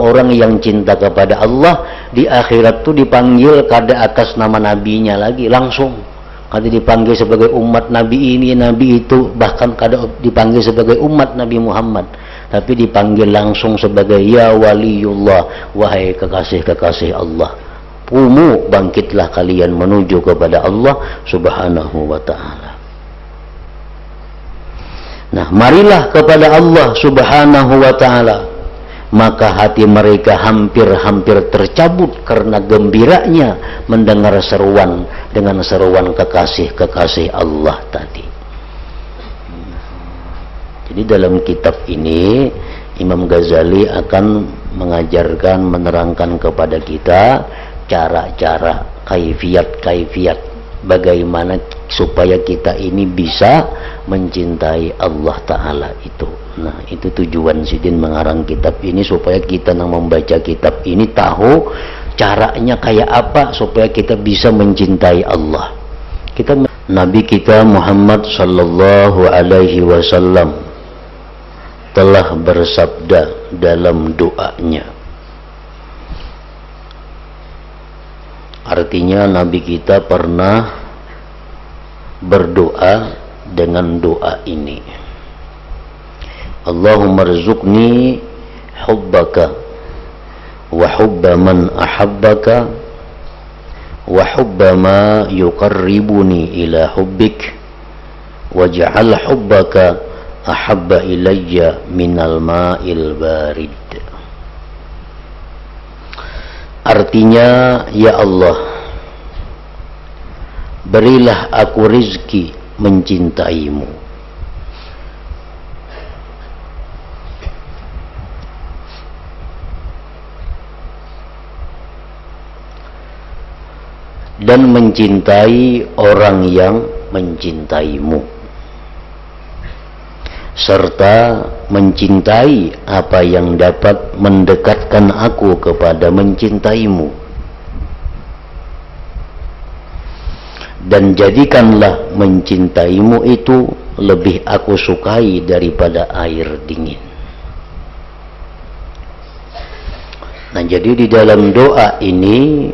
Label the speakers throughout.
Speaker 1: orang-orang yang cinta kepada Allah di akhirat tuh dipanggil kada atas nama nabinya lagi, langsung kada dipanggil sebagai umat nabi ini, nabi itu, bahkan kada dipanggil sebagai umat Nabi Muhammad, tapi dipanggil langsung sebagai ya waliyullah, wahai kekasih-kekasih Allah, qumu, bangkitlah kalian menuju kepada Allah subhanahu wa ta'ala. Nah, marilah kepada Allah subhanahu wa ta'ala, maka hati mereka hampir-hampir tercabut karena gembiranya mendengar seruan dengan seruan kekasih-kekasih Allah tadi. Jadi dalam kitab ini Imam Ghazali akan mengajarkan, menerangkan kepada kita cara-cara, kaifiat bagaimana supaya kita ini bisa mencintai Allah Ta'ala itu. Nah, itu tujuan Sidin mengarang kitab ini, supaya kita yang membaca kitab ini tahu caranya kayak apa supaya kita bisa mencintai Allah. Nabi kita Muhammad sallallahu alaihi wasallam telah bersabda dalam doanya. Artinya Nabi kita pernah berdoa dengan doa ini. Allahumma rzuqni hubbaka wa hubba man ahabbaka wa hubba ma yuqarribuni ila hubbik waj'al hubbaka ahabba ilayya minal ma'il barid. Artinya, ya Allah, berilah aku rizki mencintaimu, dan mencintai orang yang mencintaimu, serta mencintai apa yang dapat mendekatkan aku kepada mencintaimu, dan jadikanlah mencintaimu itu lebih aku sukai daripada air dingin. Nah, jadi di dalam doa ini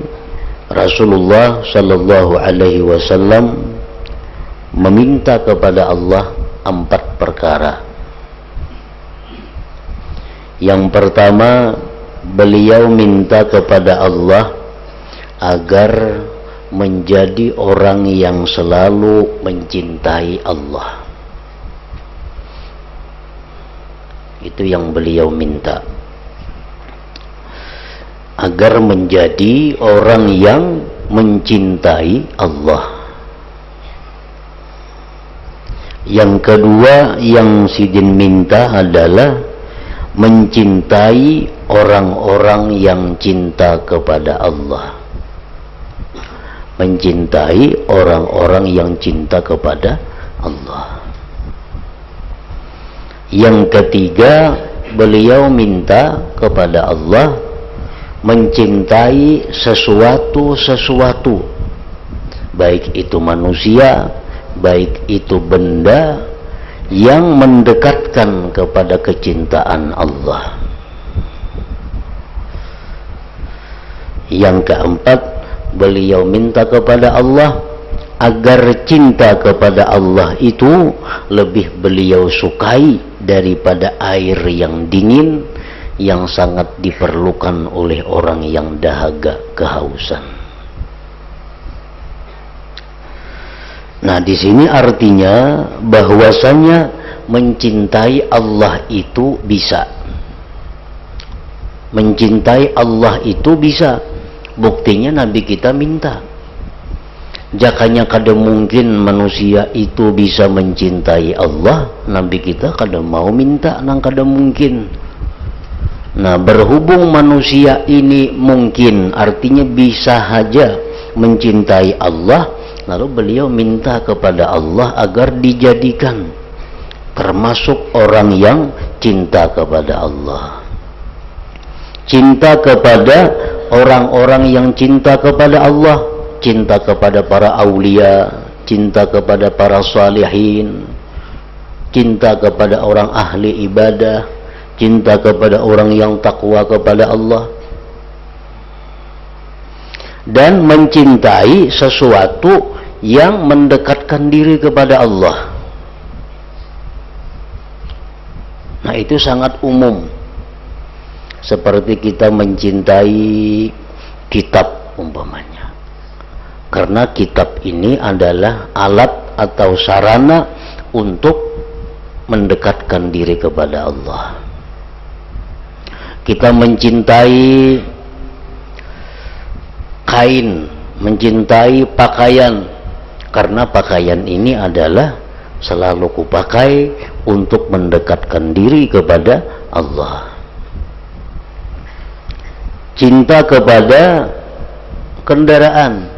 Speaker 1: Rasulullah sallallahu alaihi wasallam meminta kepada Allah 4 perkara. Yang pertama, beliau minta kepada Allah agar menjadi orang yang selalu mencintai Allah. Itu yang beliau minta, agar menjadi orang yang mencintai Allah. Yang kedua yang Sidin minta adalah mencintai orang-orang yang cinta kepada Allah. Mencintai orang-orang yang cinta kepada Allah. Yang ketiga, beliau minta kepada Allah mencintai sesuatu, baik itu manusia, baik itu benda, yang mendekatkan kepada kecintaan Allah. Yang keempat, beliau minta kepada Allah agar cinta kepada Allah itu lebih beliau sukai daripada air yang dingin yang sangat diperlukan oleh orang yang dahaga kehausan. Nah, di sini artinya bahwasanya mencintai Allah itu bisa. Mencintai Allah itu bisa. Buktinya Nabi kita minta. Jakanya kada mungkin manusia itu bisa mencintai Allah, Nabi kita kada mau minta nang kada mungkin. Nah, berhubung manusia ini mungkin, artinya bisa saja mencintai Allah, lalu beliau minta kepada Allah agar dijadikan termasuk orang yang cinta kepada Allah. Cinta kepada orang-orang yang cinta kepada Allah, cinta kepada para aulia, cinta kepada para salihin, cinta kepada orang ahli ibadah, cinta kepada orang yang takwa kepada Allah, dan mencintai sesuatu yang mendekatkan diri kepada Allah. Nah, itu sangat umum. Seperti kita mencintai kitab umpamanya, karena kitab ini adalah alat atau sarana untuk mendekatkan diri kepada Allah. Kita mencintai kain, mencintai pakaian, karena pakaian ini adalah selalu kupakai untuk mendekatkan diri kepada Allah. Cinta kepada kendaraan,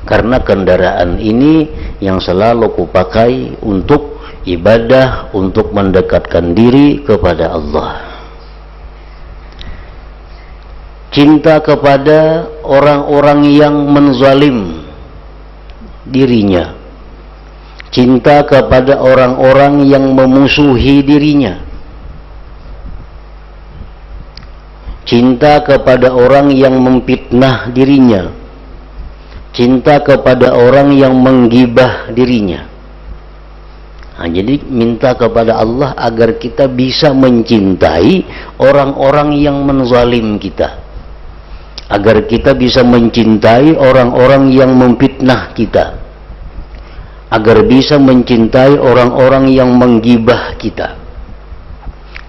Speaker 1: karena kendaraan ini yang selalu kupakai untuk ibadah, untuk mendekatkan diri kepada Allah. Cinta kepada orang-orang yang menzalim dirinya, cinta kepada orang-orang yang memusuhi dirinya, cinta kepada orang yang memfitnah dirinya, cinta kepada orang yang menggibah dirinya. Nah, jadi minta kepada Allah agar kita bisa mencintai orang-orang yang menzalim kita, agar kita bisa mencintai orang-orang yang memfitnah kita, agar bisa mencintai orang-orang yang menggibah kita.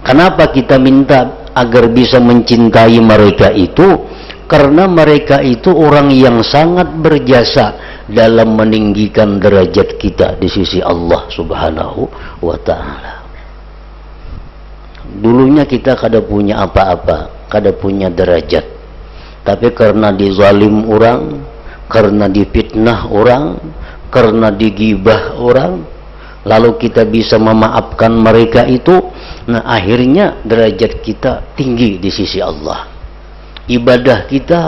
Speaker 1: Kenapa kita minta agar bisa mencintai mereka itu? Karena mereka itu orang yang sangat berjasa dalam meninggikan derajat kita di sisi Allah Subhanahu wa ta'ala. Dulunya kita kada punya apa-apa, kada punya derajat, tapi karena dizalim orang, karena difitnah orang, karena digibah orang, lalu kita bisa memaafkan mereka itu. Nah, akhirnya derajat kita tinggi di sisi Allah, ibadah kita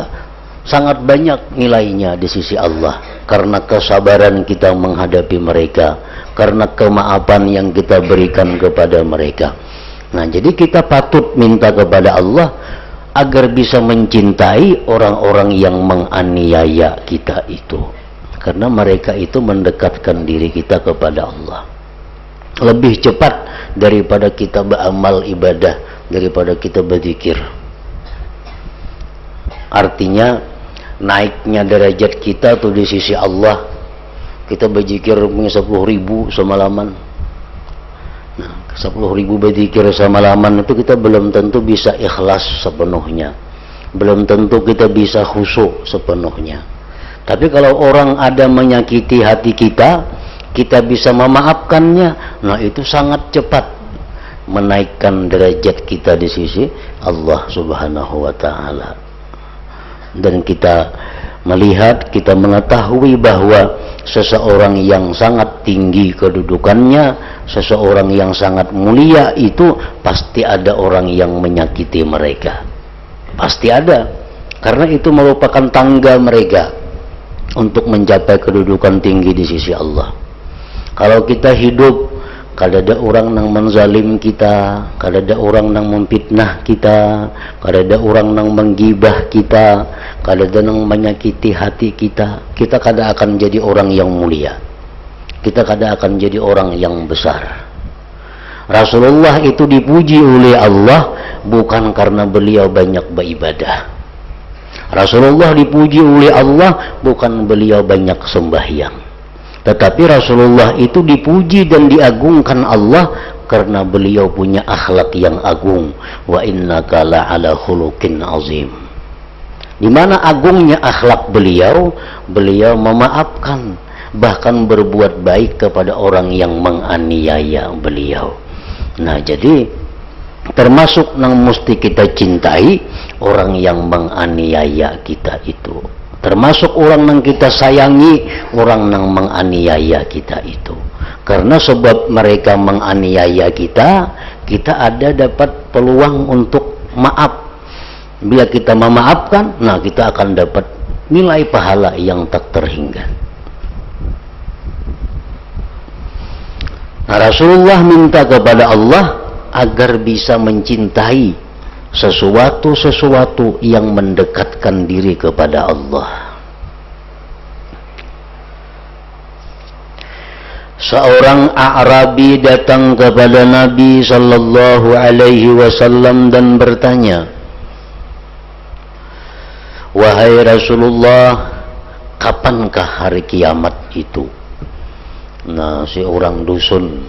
Speaker 1: sangat banyak nilainya di sisi Allah, karena kesabaran kita menghadapi mereka, karena kemaafan yang kita berikan kepada mereka. Nah, jadi kita patut minta kepada Allah agar bisa mencintai orang-orang yang menganiaya kita itu, karena mereka itu mendekatkan diri kita kepada Allah lebih cepat daripada kita beramal ibadah, daripada kita berzikir. Artinya naiknya derajat kita tuh di sisi Allah, kita berzikir 10.000 semalaman. Nah, 10.000 berzikir semalaman itu kita belum tentu bisa ikhlas sepenuhnya, belum tentu kita bisa khusyuk sepenuhnya. Tapi kalau orang ada menyakiti hati kita, kita bisa memaafkannya, nah itu sangat cepat menaikkan derajat kita di sisi Allah Subhanahu wa ta'ala. Dan kita melihat, kita mengetahui bahwa seseorang yang sangat tinggi kedudukannya, seseorang yang sangat mulia itu pasti ada orang yang menyakiti mereka, pasti ada, karena itu merupakan tangga mereka untuk mencapai kedudukan tinggi di sisi Allah. Kalau kita hidup kada ada orang yang menzalim kita, kada ada orang yang memfitnah kita, kada ada orang yang menggibah kita, kada ada yang menyakiti hati kita, kita kada akan jadi orang yang mulia, kita kada akan jadi orang yang besar. Rasulullah itu dipuji oleh Allah bukan karena beliau banyak beribadah. Rasulullah dipuji oleh Allah bukan beliau banyak sembahyang, tetapi Rasulullah itu dipuji dan diagungkan Allah karena beliau punya akhlak yang agung. Wa innaka la'ala khuluqin azim. Di mana agungnya akhlak beliau, beliau memaafkan, bahkan berbuat baik kepada orang yang menganiaya beliau. Nah, jadi termasuk yang mesti kita cintai orang yang menganiaya kita itu, termasuk orang yang kita sayangi orang yang menganiaya kita itu. Karena sebab mereka menganiaya kita, kita ada dapat peluang untuk maaf. Bila kita memaafkan, nah kita akan dapat nilai pahala yang tak terhingga. Nah, Rasulullah minta kepada Allah agar bisa mencintai sesuatu yang mendekatkan diri kepada Allah. Seorang A'rabi datang kepada Nabi sallallahu alaihi wasallam dan bertanya, "Wahai Rasulullah, kapankah hari kiamat itu?" Nah, si orang dusun,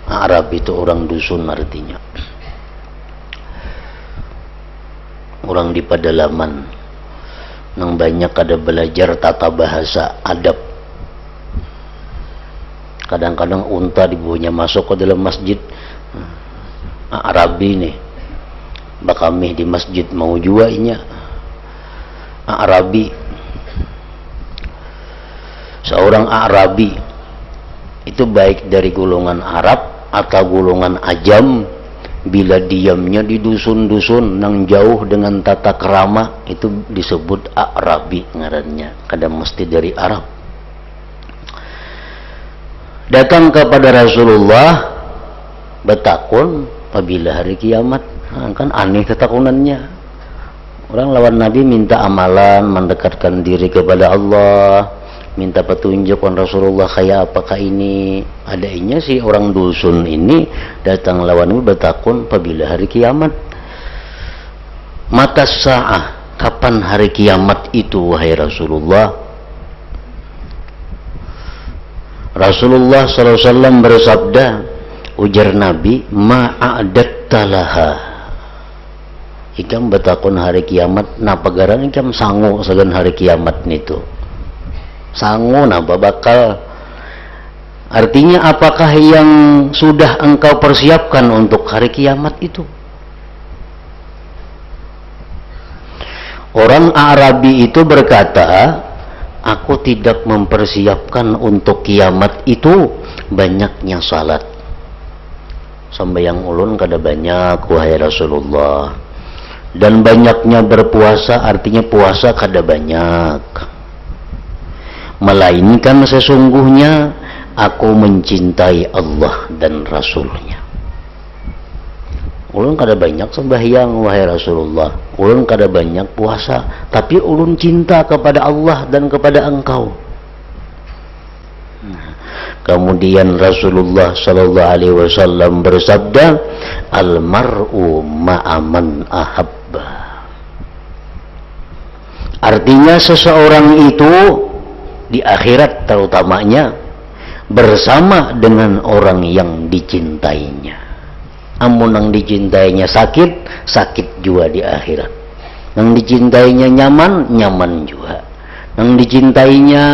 Speaker 1: Arab itu orang dusun artinya orang di pedalaman yang banyak ada belajar tata bahasa adab. Kadang-kadang unta dibawanya masuk ke dalam masjid. Arabi nih bakamih di masjid mau jua inya Arabi. Seorang Arabi itu baik dari golongan Arab atau golongan Ajam, bila diamnya di dusun-dusun nang jauh dengan tata kerama itu disebut Arabi ngarannya, kadang mesti dari Arab. Datang kepada Rasulullah betakun apabila hari kiamat. Kan aneh ketakunannya. Orang lawan Nabi minta amalan, mendekatkan diri kepada Allah, minta petunjuk kan Rasulullah kayak apakah ini. Adanya si orang dusun ini datang lawan Nabi betakun apabila hari kiamat. Mata sa'ah, kapan hari kiamat itu wahai Rasulullah? Rasulullah SAW bersabda, ujar Nabi, ma'adatta laha. Ikam betakun hari kiamat, napa garan ikam sangu sagan hari kiamat nitu. Sangu napa bakal. Artinya apakah yang sudah engkau persiapkan untuk hari kiamat itu? Orang Arabi itu berkata, aku tidak mempersiapkan untuk kiamat itu banyaknya salat. Sambayang ulun kada banyak wahai Rasulullah. Dan banyaknya berpuasa artinya puasa kada banyak. Melainkan sesungguhnya aku mencintai Allah dan Rasulnya. Ulun kada banyak sembahyang wahai Rasulullah, ulun kada banyak puasa, tapi ulun cinta kepada Allah dan kepada engkau. Kemudian Rasulullah sallallahu alaihi wasallam bersabda, almar'u ma'aman ahabba. Artinya seseorang itu di akhirat terutamanya bersama dengan orang yang dicintainya. Amun yang dicintainya sakit, sakit juga di akhirat. Yang dicintainya nyaman, nyaman juga. Yang dicintainya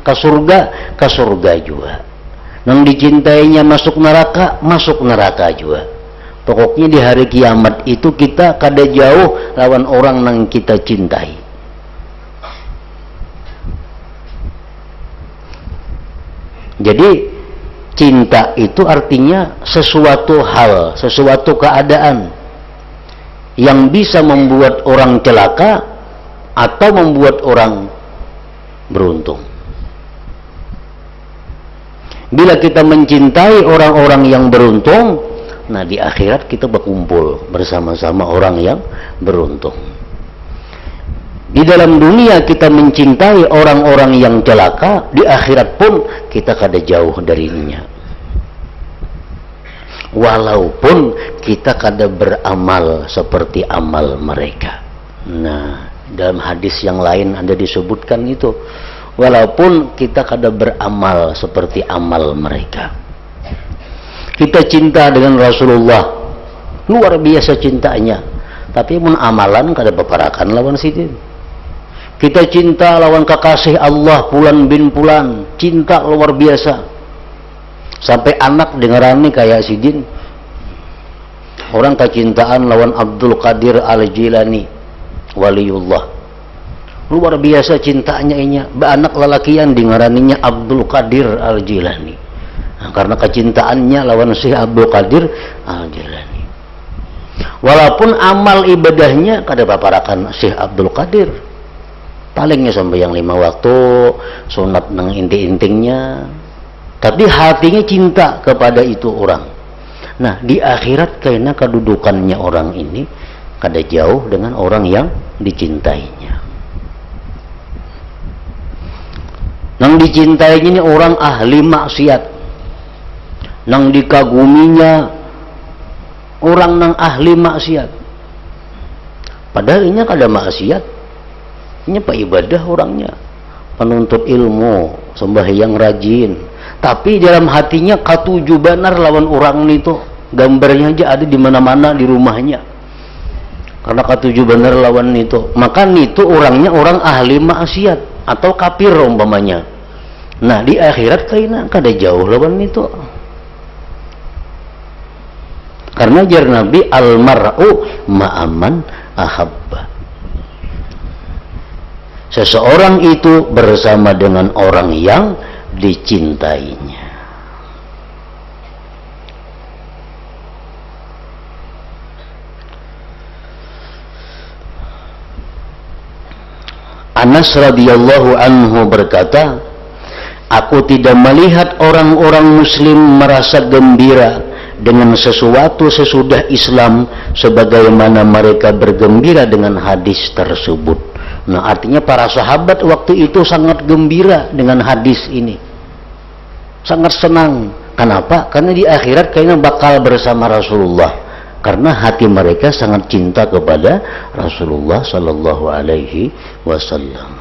Speaker 1: ke surga juga. Yang dicintainya masuk neraka juga. Pokoknya di hari kiamat itu kita kada jauh lawan orang yang kita cintai. Jadi cinta itu artinya sesuatu hal, sesuatu keadaan yang bisa membuat orang celaka atau membuat orang beruntung. Bila kita mencintai orang-orang yang beruntung, nah di akhirat kita berkumpul bersama-sama orang yang beruntung. Di dalam dunia kita mencintai orang-orang yang celaka, di akhirat pun kita kada jauh darinya. Walaupun kita kada beramal seperti amal mereka. Nah, dalam hadis yang lain ada disebutkan itu. Walaupun kita kada beramal seperti amal mereka. Kita cinta dengan Rasulullah, luar biasa cintanya. Tapi mun amalan kada paparakan lawan sidin. Kita cinta lawan kekasih Allah Fulan bin Fulan, cinta luar biasa. Sampai anak dengarani kayak sidin. Orang kecintaan lawan Abdul Qadir Al-Jilani, waliullah. Luar biasa cintanya inya. Anak lelakian dengaraninya Abdul Qadir Al-Jilani. Nah, karena kecintaannya lawan Syekh Abdul Qadir Al-Jilani. Walaupun amal ibadahnya kada paparakan Syekh Abdul Qadir. Palingnya sampai yang 5 waktu, sunat nang inti-intingnya. Tapi hatinya cinta kepada itu orang. Nah, di akhirat karena kedudukannya orang ini kada jauh dengan orang yang dicintainya. Nang dicintainya ini orang ahli maksiat, nang dikaguminya orang nang ahli maksiat. Padahal ini kada maksiat, ini pak ibadah orangnya, penuntut ilmu, sembahyang rajin, tapi dalam hatinya katuju benar lawan orang itu, gambarnya aja ada di mana-mana di rumahnya. Karena katuju benar lawan itu, maka itu orangnya orang ahli maksiat atau kafir umpamanya. Nah, di akhirat kayaknya kada jauh lawan itu. Karena jar Nabi almar'u ma'aman ahabba. Seseorang itu bersama dengan orang yang dicintainya. Anas radhiyallahu anhu berkata, aku tidak melihat orang-orang muslim merasa gembira dengan sesuatu sesudah Islam sebagaimana mereka bergembira dengan hadis tersebut. Nah, artinya para sahabat waktu itu sangat gembira dengan hadis ini, sangat senang. Kenapa? Karena di akhirat kayaknya bakal bersama Rasulullah, karena hati mereka sangat cinta kepada Rasulullah sallallahu alaihi wasallam.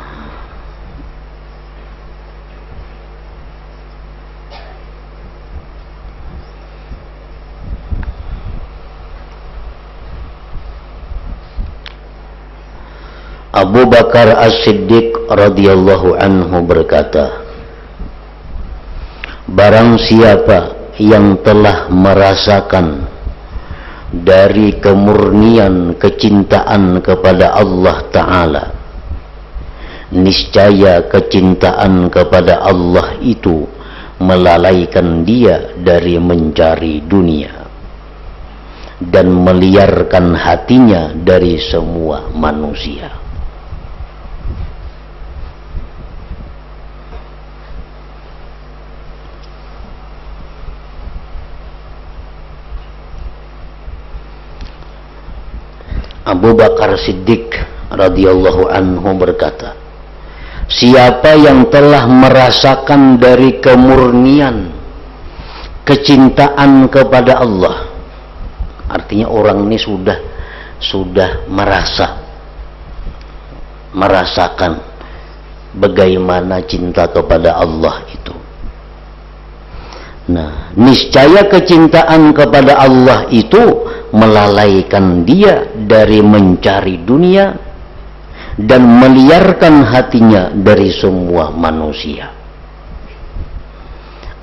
Speaker 1: Abu Bakar As-Siddiq radhiyallahu anhu berkata, barang siapa yang telah merasakan dari kemurnian kecintaan kepada Allah Ta'ala, niscaya kecintaan kepada Allah itu melalaikan dia dari mencari dunia dan meliarkan hatinya dari semua manusia. Abu Bakar Siddiq radhiyallahu anhu berkata, siapa yang telah merasakan dari kemurnian kecintaan kepada Allah, artinya orang ini sudah merasakan bagaimana cinta kepada Allah itu. Nah, niscaya kecintaan kepada Allah itu melalaikan dia dari mencari dunia dan meliarkan hatinya dari semua manusia.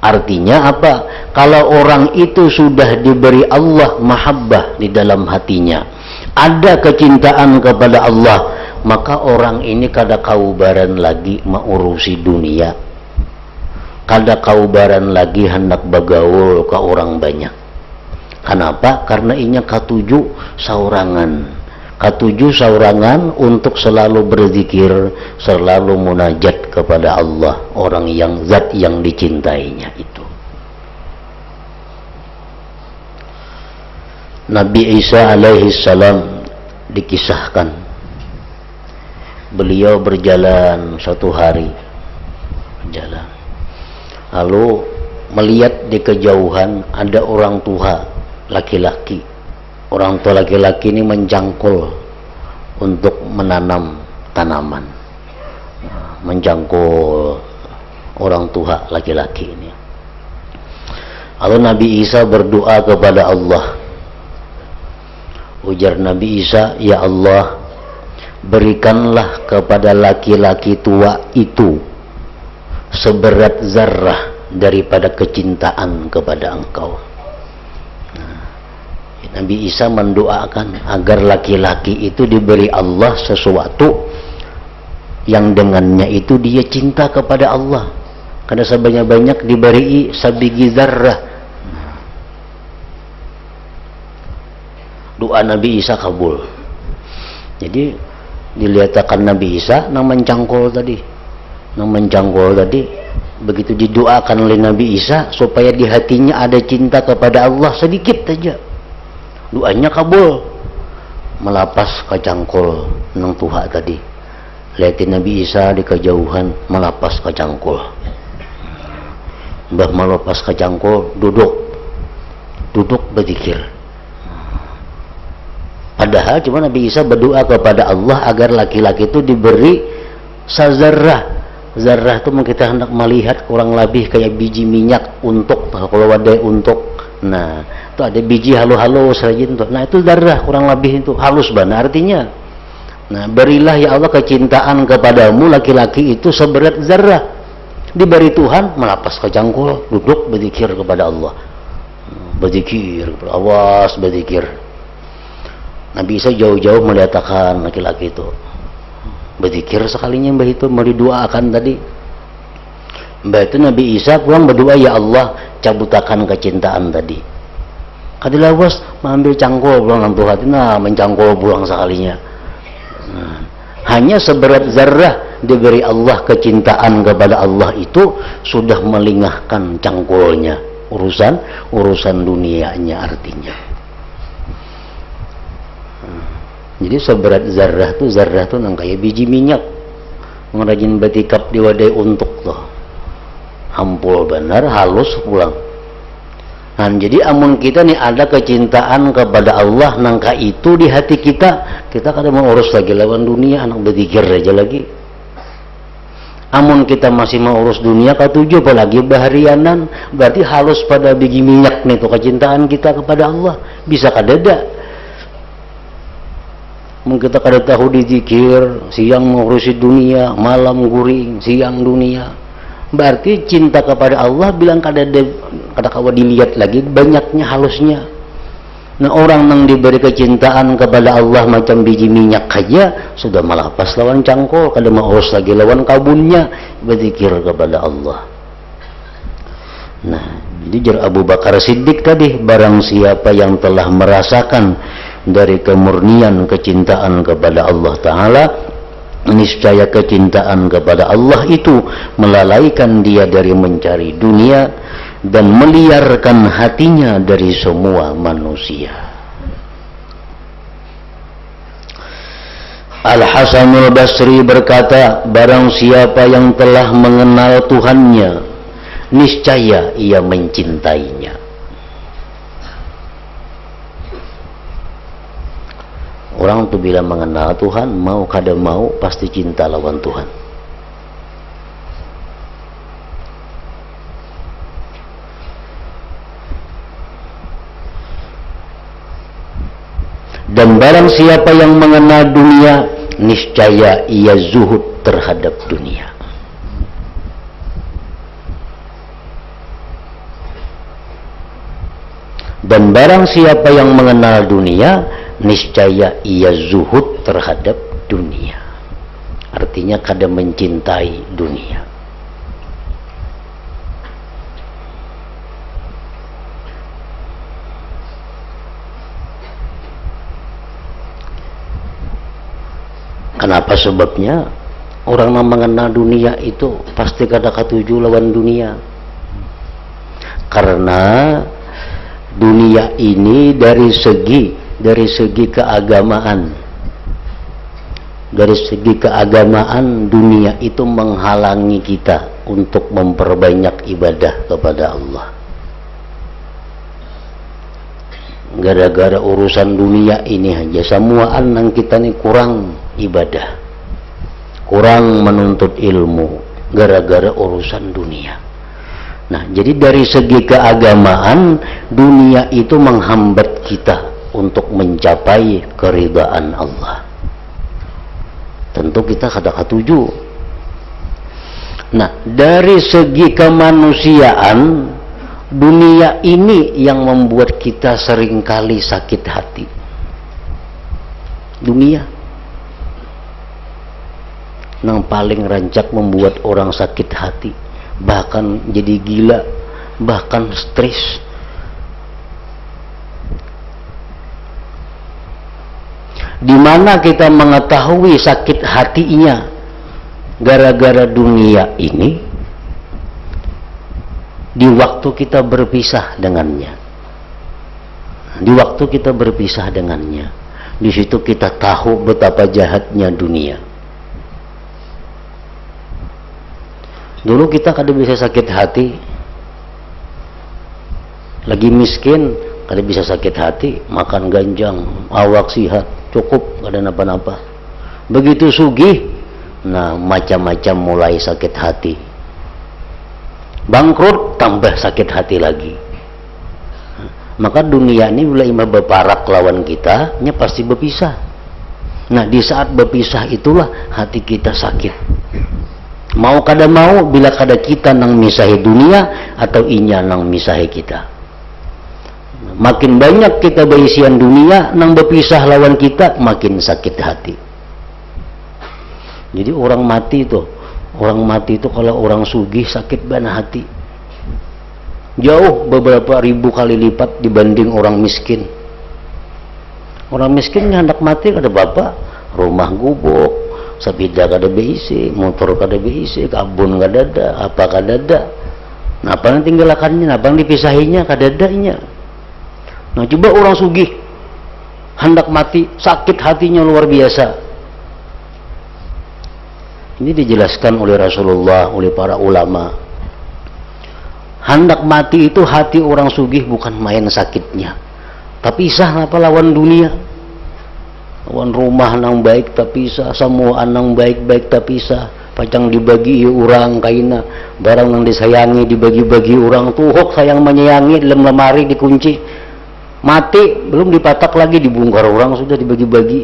Speaker 1: Artinya apa? Kalau orang itu sudah diberi Allah mahabbah di dalam hatinya, ada kecintaan kepada Allah, maka orang ini kada kaubaran lagi mengurusi dunia, kada kaubaran lagi hendak bagaul ke orang banyak. Kenapa? Karena inya katuju saurangan untuk selalu berzikir, selalu munajat kepada Allah, orang yang zat yang dicintainya itu. Nabi Isa alaihi salam dikisahkan, beliau berjalan suatu hari, lalu melihat di kejauhan ada orang tua laki-laki. Orang tua laki-laki ini menjangkul untuk menanam tanaman, menjangkul orang tua laki-laki ini. Lalu Nabi Isa berdoa kepada Allah. Ujar Nabi Isa, ya Allah, berikanlah kepada laki-laki tua itu seberat zarrah daripada kecintaan kepada Engkau. Nabi Isa mendoakan agar laki-laki itu diberi Allah sesuatu yang dengannya itu dia cinta kepada Allah, karena sebanyak-banyak diberi sabigi zarrah. Doa Nabi Isa kabul. Jadi dilihatkan Nabi Isa nang mencangkul tadi begitu didoakan oleh Nabi Isa supaya di hatinya ada cinta kepada Allah sedikit saja, doanya kabul. Melapas ke cangkul nang tuha tadi, liatin Nabi Isa di kejauhan melapas ke cangkul. Mbah melepas ke cangkul, duduk berzikir. Padahal cuma Nabi Isa berdoa kepada Allah agar laki-laki itu diberi sazarrah. Zarrah itu kita hendak melihat kurang lebih kayak biji minyak untuk, kalau wadai untuk. Nah, itu ada biji halus-halus saja itu. Nah, itu zarrah kurang lebih itu halus banget artinya. Nah, berilah ya Allah kecintaan kepadamu laki-laki itu seberat zarrah. Diberi Tuhan melapas ke cangkul, duduk berzikir kepada Allah. Berzikir, awas berzikir. Nabi Isa jauh-jauh meletakkan laki-laki itu. Berzikir sekalinya mbah itu mau didoakan tadi. Mbah itu Nabi Isa pulang berdoa, ya Allah cabutakan kecintaan tadi. Kadilah bos mengambil cangkul pulang nanti hati, nah mencangkul pulang sekalinya. Nah, hanya seberat zarrah diberi Allah kecintaan kepada Allah itu sudah melingahkan cangkulnya, urusan dunianya artinya. Jadi seberat zarrah tuh nang kayak biji minyak ngerajin batikap di wadai untuk tuh hampul benar halus pulang. Nah, jadi amun kita nih ada kecintaan kepada Allah nangka itu di hati kita kada mau urus lagi lawan dunia, anak berzikir aja lagi. Amun kita masih mau urus dunia katujuh apalagi baharianan, berarti halus pada biji minyak nih tuh kecintaan kita kepada Allah bisa kadada. Kita kada tahu dizikir, siang mengurusi dunia, malam guring, siang dunia. Berarti cinta kepada Allah bilang kada kawa dilihat lagi banyaknya halusnya. Nah, orang yang diberi kecintaan kepada Allah macam biji minyak aja sudah melapas lawan cangkul, kada mau urus lagi lawan kabunnya, berzikir kepada Allah. Nah, jadi jar Abu Bakar Siddiq tadi, barang siapa yang telah merasakan dari kemurnian kecintaan kepada Allah Ta'ala, niscaya kecintaan kepada Allah itu melalaikan dia dari mencari dunia dan meliarkan hatinya dari semua manusia. Al-Hasanul Basri berkata, barang siapa yang telah mengenal Tuhannya, niscaya ia mencintainya. Orang tuh bila mengenal Tuhan, mau kada mau pasti cinta lawan Tuhan. Dan barang siapa yang mengenal dunia, niscaya ia zuhud terhadap dunia. Dan barang siapa yang mengenal dunia, niscaya ia zuhud terhadap dunia. Artinya kada mencintai dunia. Kenapa sebabnya? Orang yang mengenal dunia itu pasti kada katuju lawan dunia. Karena dunia ini dari segi keagamaan, dunia itu menghalangi kita untuk memperbanyak ibadah kepada Allah. Gara-gara urusan dunia ini aja semuaan nang kita nih kurang ibadah, kurang menuntut ilmu gara-gara urusan dunia. Nah, jadi dari segi keagamaan dunia itu menghambat kita untuk mencapai keridhaan Allah. Tentu kita kada katuju. Nah, dari segi kemanusiaan, dunia ini yang membuat kita seringkali sakit hati. Dunia yang paling rancak membuat orang sakit hati, bahkan jadi gila, bahkan stres. Di mana kita mengetahui sakit hatinya gara-gara dunia ini, di waktu kita berpisah dengannya. Di waktu kita berpisah dengannya, di situ kita tahu betapa jahatnya dunia. Dulu kita kada bisa sakit hati, lagi miskin kada bisa sakit hati, makan ganjang, awak sihat, cukup, kada napa-napa. Begitu sugih, nah macam-macam mulai sakit hati. Bangkrut tambah sakit hati lagi. Maka dunia ini bila imah berparak lawan kita, nya pasti berpisah. Nah di saat berpisah itulah hati kita sakit. Mau kada mau, bila kada kita nang misahi dunia atau inya nang misahi kita. Makin banyak kita berisian dunia nang berpisah lawan kita, makin sakit hati. Jadi orang mati itu kalau orang sugih sakit banget hati. Jauh beberapa ribu kali lipat dibanding orang miskin. Orang miskin hendak mati kada bapak, rumah gubuk, sepeda kada beisi, motor kada beisi, kabun kada ada, apa kada ada. Nah, apa yang tinggalakannya, apa yang dipisahinya kada adanya. Nah, coba orang sugih hendak mati, sakit hatinya luar biasa. Ini dijelaskan oleh Rasulullah, oleh para ulama. Hendak mati itu hati orang sugih bukan main sakitnya. Tapi isah apa lawan dunia. Lawan rumah nang baik tapi isah, semua nang baik-baik tapi isah. Pacang dibagi orang kaina, barang nang disayangi dibagi-bagi orang, tuhok sayang menyayangi dalam lemari dikunci. Mati belum dipatak lagi dibongkar orang sudah dibagi-bagi.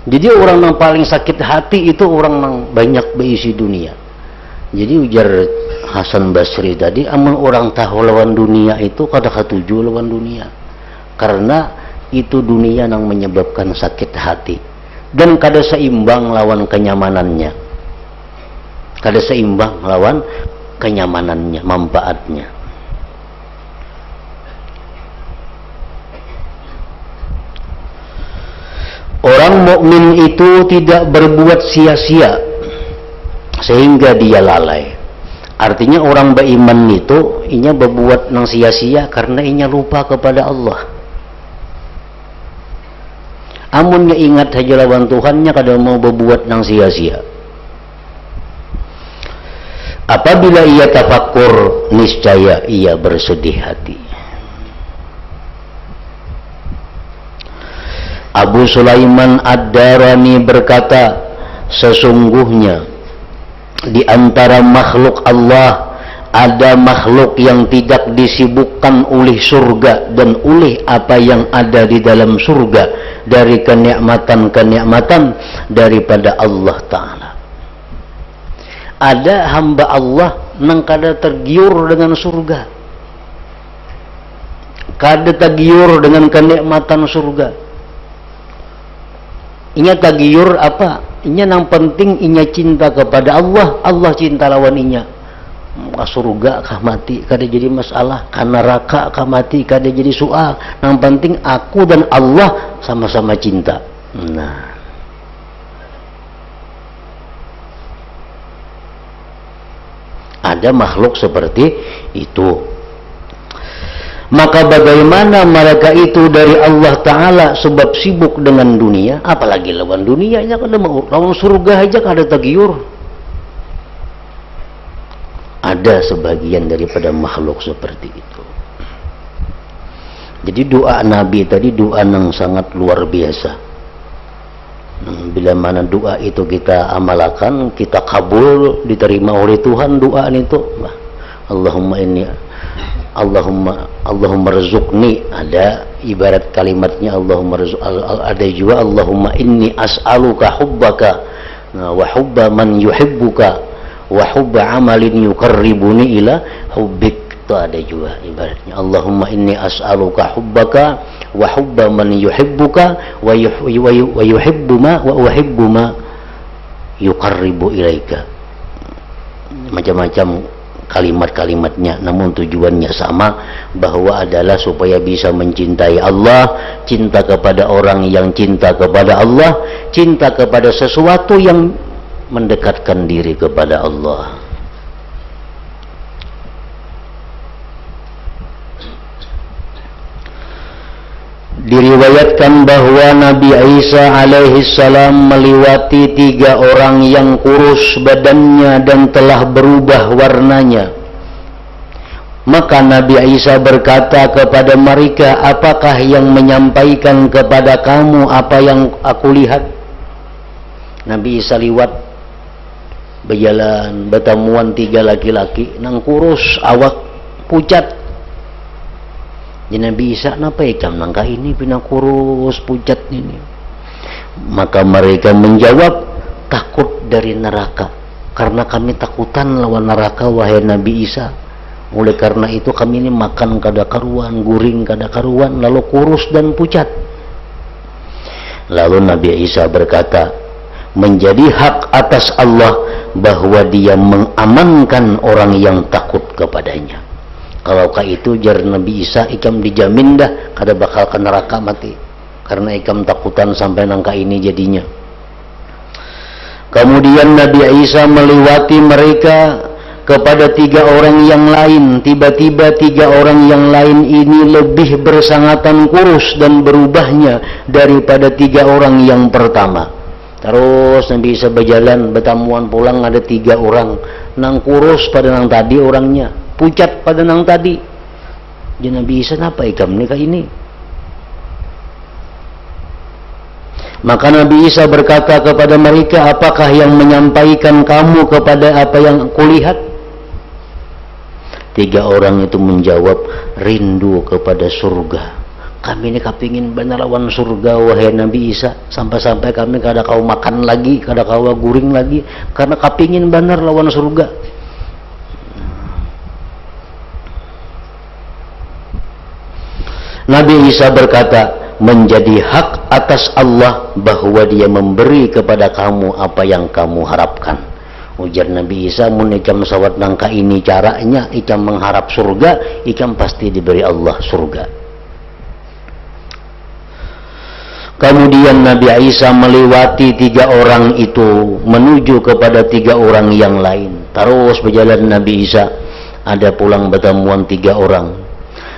Speaker 1: Jadi orang yang paling sakit hati itu orang yang banyak berisi dunia. Jadi ujar Hasan Basri tadi, amun orang tahu lawan dunia itu kada katuju lawan dunia. Karena itu dunia yang menyebabkan sakit hati. Dan kada seimbang lawan kenyamanannya. Kada seimbang lawan kenyamanannya, manfaatnya. Orang mukmin itu tidak berbuat sia-sia sehingga dia lalai. Artinya orang beriman itu inya berbuat nang sia-sia karena inya lupa kepada Allah. Amunnya ingat saja lawan Tuhannya kada mau berbuat nang sia-sia. Apabila ia tafakkur, niscaya ia bersedih hati. Abu Sulaiman Ad-Darani berkata, sesungguhnya di antara makhluk Allah ada makhluk yang tidak disibukkan oleh surga dan oleh apa yang ada di dalam surga dari kenikmatan-kenikmatan daripada Allah Ta'ala. Ada hamba Allah nang kada tergiur dengan surga, kada tergiur dengan kenikmatan surga. Inya tagiur apa? Inya nang penting inya cinta kepada Allah, Allah cinta lawan inya. Surga kah mati kada jadi masalah, kan neraka kah mati kada jadi soal. Nang penting aku dan Allah sama-sama cinta. Nah, ada makhluk seperti itu. Maka bagaimana mereka itu dari Allah Ta'ala sebab sibuk dengan dunia, apalagi lawan dunia nya kada mau, lawan surga aja kada tagiur. Ada sebagian daripada makhluk seperti itu. Jadi doa Nabi tadi doa yang sangat luar biasa. Bila mana doa itu kita amalkan, kita kabul, diterima oleh Tuhan doa itu. Allahumma rzuqni, ada ibarat kalimatnya Allahumma rzuq, ada juga Allahumma inni as'aluka hubbaka wa hubba man yuhibbuka wa hubba amalin yuqarribuni ila hubbik. Itu ada juga ibaratnya Allahumma inni as'aluka hubbaka wa hubba man yuhibbuka wa yuhibbu ma wa uhibbu ma yuqarribu ilaika. Macam-macam kalimat-kalimatnya, namun tujuannya sama, bahwa adalah supaya bisa mencintai Allah, cinta kepada orang yang cinta kepada Allah, cinta kepada sesuatu yang mendekatkan diri kepada Allah. Diriwayatkan bahwa Nabi Isa alaihissalam melewati 3 orang yang kurus badannya dan telah berubah warnanya. Maka Nabi Isa berkata kepada mereka, apakah yang menyampaikan kepada kamu apa yang aku lihat? Nabi Isa liwat berjalan bertemuan 3 laki-laki nang kurus awak pucat. Jadi Nabi Isa napa ikam nangka ini pinang kurus pucat ini? Maka mereka menjawab, takut dari neraka, karena kami takutan lawan neraka wahai Nabi Isa. Oleh karena itu kami ini makan kada karuan, guring kada karuan, lalu kurus dan pucat. Lalu Nabi Isa berkata, menjadi hak atas Allah bahwa dia mengamankan orang yang takut kepadanya. Kalau itu jar Nabi Isa, ikam dijamin dah kada bakal ke neraka mati, karena ikam takutan sampai nangka ini jadinya. Kemudian Nabi Isa melewati mereka kepada 3 orang yang lain. Tiba-tiba 3 orang yang lain ini lebih bersangatan kurus dan berubahnya daripada 3 orang yang pertama. Terus Nabi Isa berjalan bertamuan pulang, ada 3 orang nang kurus pada nang tadi orangnya, pucat pada nang tadi. Jadi Nabi Isa napa ikam nikah ini? Maka Nabi Isa berkata kepada mereka, apakah yang menyampaikan kamu kepada apa yang kulihat? 3 orang itu menjawab, rindu kepada surga. Kami ini kepingin benar lawan surga wahai Nabi Isa, sampai-sampai kami kada kau makan lagi, kada kau guring lagi, karena kepingin benar lawan surga. Nabi Isa berkata, menjadi hak atas Allah bahwa dia memberi kepada kamu apa yang kamu harapkan. Ujar Nabi Isa, mun ikam sawat nangka ini caranya, ikam mengharap surga, ikam pasti diberi Allah surga. Kemudian Nabi Isa melewati 3 orang itu menuju kepada 3 orang yang lain. Terus berjalan Nabi Isa, ada pulang bertemuan 3 orang.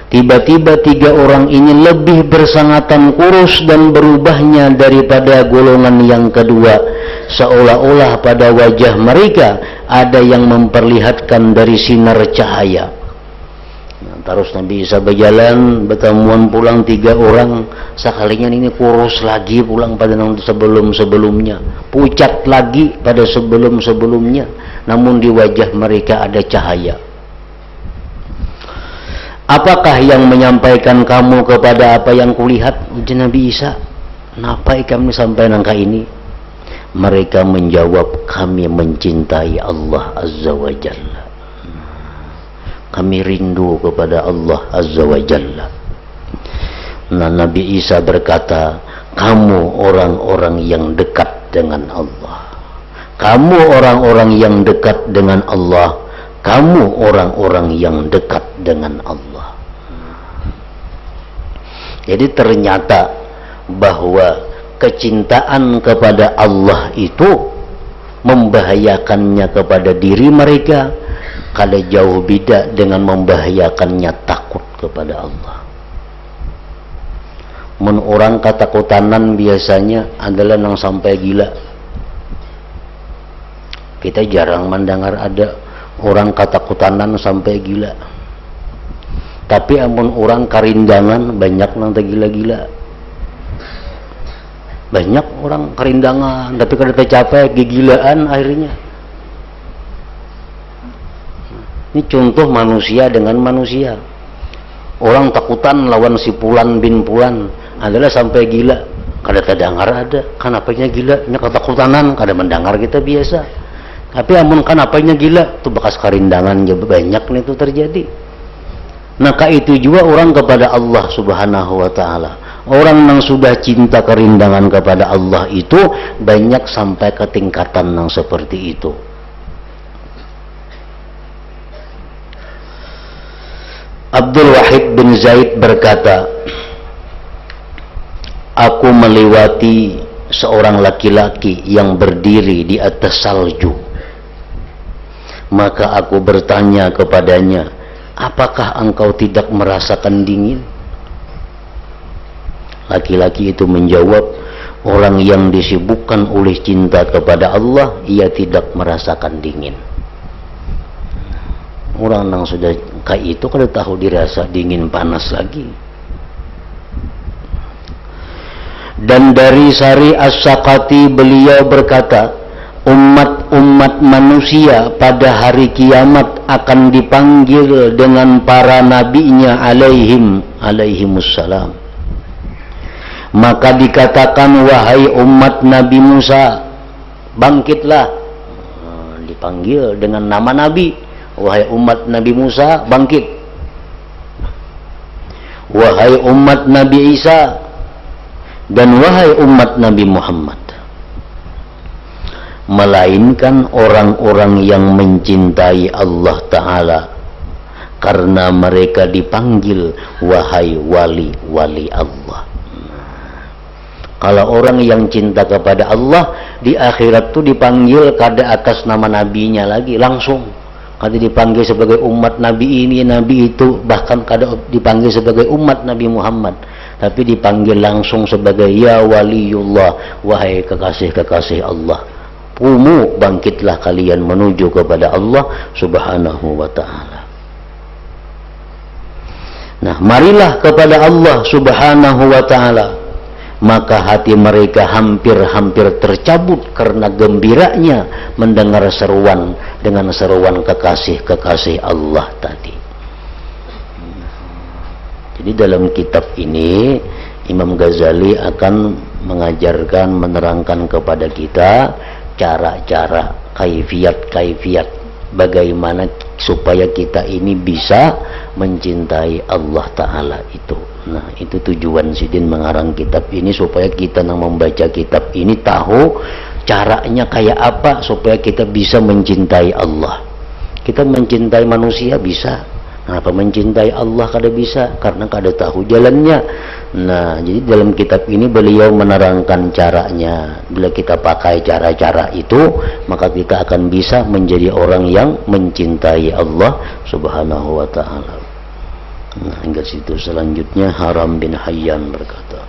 Speaker 1: Tiba-tiba 3 orang ini lebih bersangatan kurus dan berubahnya daripada golongan yang kedua, seolah-olah pada wajah mereka ada yang memperlihatkan dari sinar cahaya. Terus Nabi Isa berjalan bertemuan pulang 3 orang, sekalinya ini kurus lagi pulang pada sebelum-sebelumnya, pucat lagi pada sebelum-sebelumnya, namun di wajah mereka ada cahaya. Apakah yang menyampaikan kamu kepada apa yang kulihat? Ujar Nabi Isa, kenapa kami sampai nangka ini? Mereka menjawab, kami mencintai Allah Azza wa Jalla, kami rindu kepada Allah Azza wa Jalla. Nah, Nabi Isa berkata, kamu orang-orang yang dekat dengan Allah, kamu orang-orang yang dekat dengan Allah, kamu orang-orang yang dekat dengan Allah. Jadi ternyata bahwa kecintaan kepada Allah itu membahayakannya kepada diri mereka, kada jauh beda dengan membahayakannya takut kepada Allah. Men orang ketakutan biasanya adalah nang sampai gila. Kita jarang mendengar ada orang ketakutan sampai gila. Tapi amun orang karindangan banyak nang gila-gila. Banyak orang karindangan tapi kada tercapai kegilaan akhirnya. Ini contoh manusia dengan manusia. Orang takutan lawan si Pulan bin Pulan adalah sampai gila. Kada terdengar ada. Kenapanya gila? Ini ketakutanan kada mendengar kita biasa. Tapi amun kenapanya gila? Itu bekas karindangan banyak nih itu terjadi. Maka itu juga orang kepada Allah Subhanahu wa Ta'ala. Orang yang sudah cinta kerindangan kepada Allah itu banyak sampai ke tingkatan yang seperti itu. Abdul Wahid bin Zaid berkata, aku melewati seorang laki-laki yang berdiri di atas salju. Maka aku bertanya kepadanya, apakah engkau tidak merasakan dingin? Laki-laki itu menjawab, orang yang disibukkan oleh cinta kepada Allah, ia tidak merasakan dingin. Orang yang sudah kayak itu kalau tahu dirasa dingin panas lagi. Dan dari Sari As-Sakati beliau berkata, umat-umat manusia pada hari kiamat akan dipanggil dengan para nabinya alaihimussalam. Maka dikatakan, wahai umat Nabi Musa, bangkitlah. Dipanggil dengan nama Nabi, wahai umat Nabi Musa, bangkit. Wahai umat Nabi Isa, dan wahai umat Nabi Muhammad. Melainkan orang-orang yang mencintai Allah Ta'ala, karena mereka dipanggil wahai wali-wali Allah. Kalau orang yang cinta kepada Allah di akhirat tuh dipanggil kada atas nama nabinya lagi, langsung kada dipanggil sebagai umat Nabi ini, Nabi itu, bahkan kada dipanggil sebagai umat Nabi Muhammad, tapi dipanggil langsung sebagai ya waliullah, wahai kekasih-kekasih Allah. Qumu, bangkitlah kalian menuju kepada Allah Subhanahu wa ta'ala. Nah, marilah kepada Allah Subhanahu wa ta'ala. Maka hati mereka hampir-hampir tercabut karena gembiranya mendengar seruan dengan seruan kekasih-kekasih Allah tadi. Jadi dalam kitab ini Imam Ghazali akan mengajarkan, menerangkan kepada kita cara-cara, kaifiat bagaimana supaya kita ini bisa mencintai Allah Ta'ala itu. Nah, itu tujuan Sidin mengarang kitab ini, supaya kita yang membaca kitab ini tahu caranya kayak apa supaya kita bisa mencintai Allah. Kita mencintai manusia bisa, kenapa mencintai Allah kada bisa? Karena kada tahu jalannya. Nah, jadi dalam kitab ini beliau menerangkan caranya. Bila kita pakai cara-cara itu, maka kita akan bisa menjadi orang yang mencintai Allah Subhanahu wa ta'ala. Nah, hingga situ. Selanjutnya Haram bin Hayyan berkata,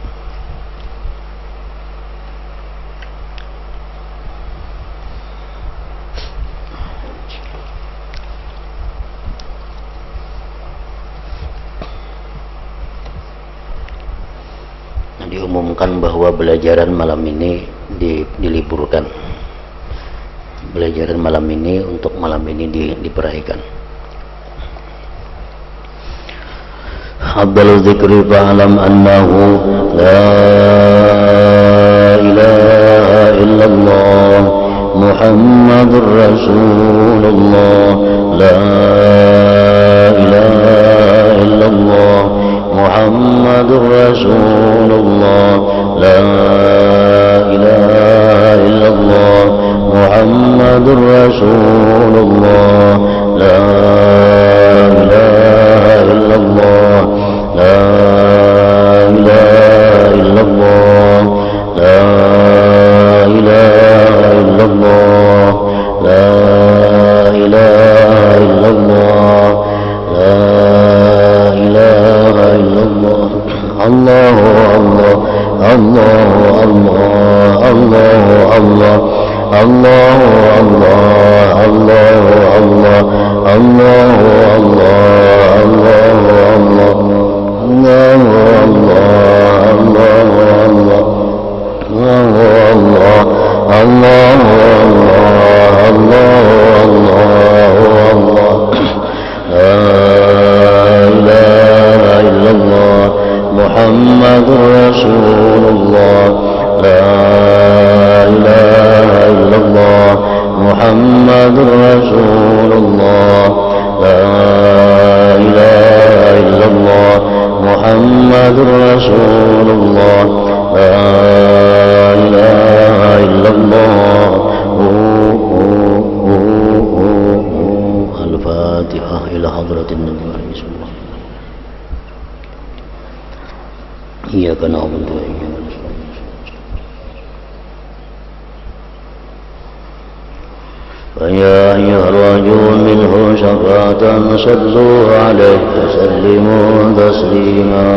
Speaker 1: diumumkan bahwa belajaran malam ini diliburkan. Belajaran malam ini untuk malam ini diperhatikan. Abdul Zikri fa'alam annahu la ilaha illallah Muhammadur Rasulullah, la ilaha illallah Muhammadur Rasulullah, la ilaha illallah Muhammadur Rasulullah, la ilaha illallah, la ilaha illallah, la ilaha illallah, la ilaha illallah, la ilaha illallah. Allahu Allah, Allahu Allah, Allahu Allah, Allahu Allah, Allahu Allah, Allahu Allah, Allahu Allah, Allahu Allah, Allahu Allah, Allahu Allah, Allahu Allah, la ilaha illallah Muhammadur Rasulullah, la ilaha illallah Muhammadur Rasulullah, la ilaha illallah Muhammadur Rasulullah, la ilaha illallah. Al-Fatihah ila hadratin Nabi. Bismillah. Iyyaka na'budu wa iyyaka nasta'in. فيا أيها الرجل منه شفاعة صلوا عليه وسلموا تسليما.